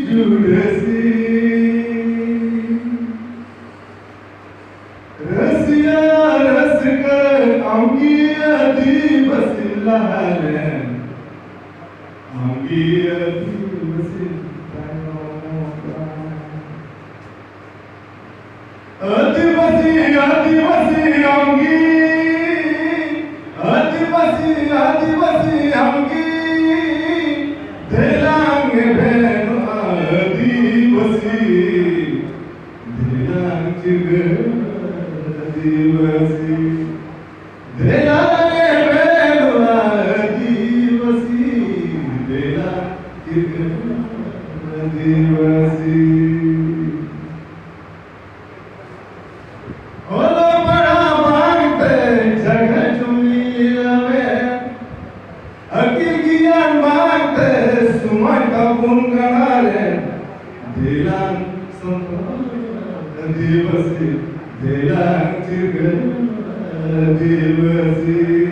जुडसी रसिया रस कर आऊंगी दिवस लाले आऊंगी दिवस आदिवासी आदिवासी आऊंगी आदिवासी आदिवासी आऊंगी दिलांगे बहन आदिवासी दिलांगे आदिवासी दिलांगे बहन आदिवासी दिलांगे आदिवासी दिवसी दिलांची दिवसी